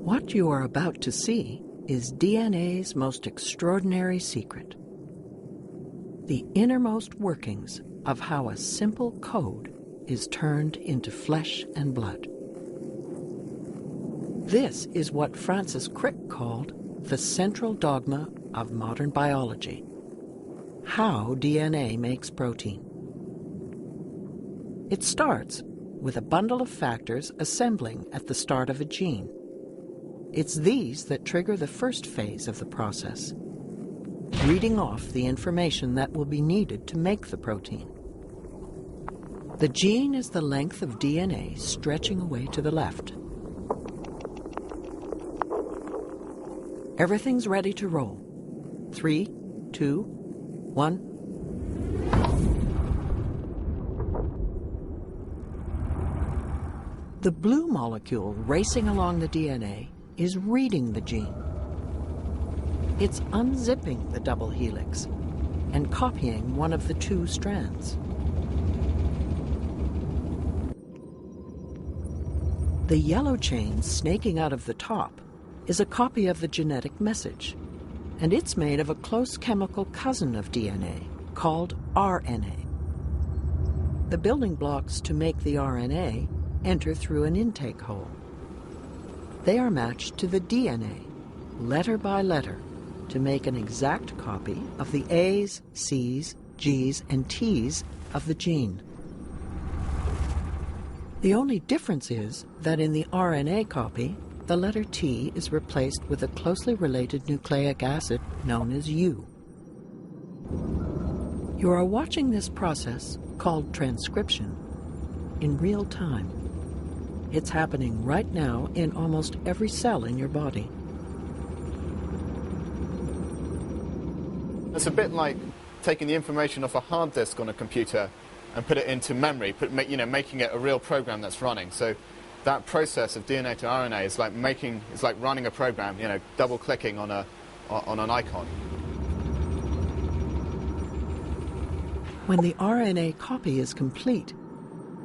What you are about to see is DNA's most extraordinary secret. The innermost workings of how a simple code is turned into flesh and blood. This is what Francis Crick called the central dogma of modern biology: how DNA makes protein. It starts with a bundle of factors assembling at the start of a gene. It's these that trigger the first phase of the process, reading off the information that will be needed to make the protein. The gene is the length of DNA stretching away to the left. Everything's ready to roll. 3, 2, 1. The blue molecule racing along the DNA is reading the gene. It's unzipping the double helix and copying one of the two strands. The yellow chain snaking out of the top is a copy of the genetic message, and it's made of a close chemical cousin of DNA called RNA. The building blocks to make the RNA enter through an intake hole. They are matched to the DNA, letter by letter, to make an exact copy of the A's, C's, G's, and T's of the gene. The only difference is that in the RNA copy, the letter T is replaced with a closely related nucleic acid known as U. You are watching this process, called transcription, in real time. It's happening right now in almost every cell in your body. It's a bit like taking the information off a hard disk on a computer and put it into memory, making it a real program that's running. So that process of DNA to RNA is like running a program, double-clicking on an icon. When the RNA copy is complete,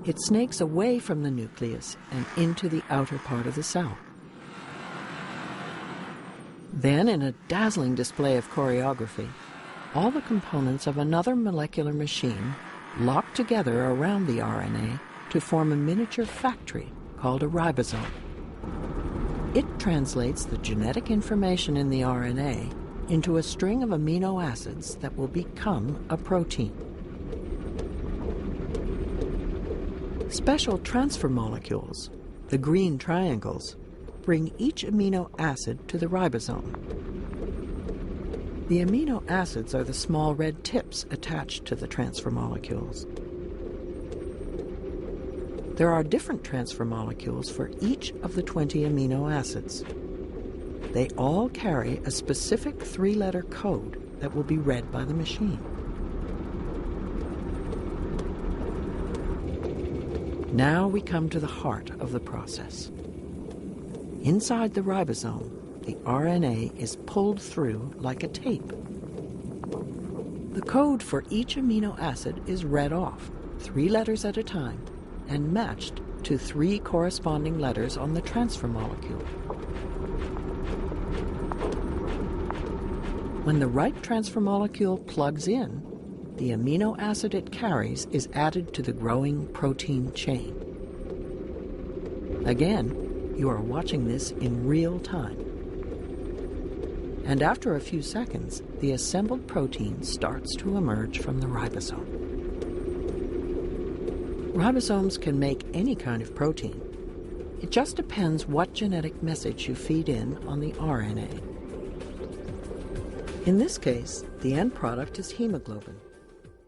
it snakes away from the nucleus and into the outer part of the cell. Then, in a dazzling display of choreography, all the components of another molecular machine lock together around the RNA to form a miniature factory called a ribosome. It translates the genetic information in the RNA into a string of amino acids that will become a protein. Special transfer molecules, the green triangles, bring each amino acid to the ribosome. The amino acids are the small red tips attached to the transfer molecules. There are different transfer molecules for each of the 20 amino acids. They all carry a specific 3-letter code that will be read by the machine. Now we come to the heart of the process. Inside the ribosome, the RNA is pulled through like a tape. The code for each amino acid is read off, 3 letters at a time, and matched to 3 corresponding letters on the transfer molecule. When the right transfer molecule plugs in, the amino acid it carries is added to the growing protein chain. Again, you are watching this in real time. And after a few seconds, the assembled protein starts to emerge from the ribosome. Ribosomes can make any kind of protein. It just depends what genetic message you feed in on the RNA. In this case, the end product is hemoglobin.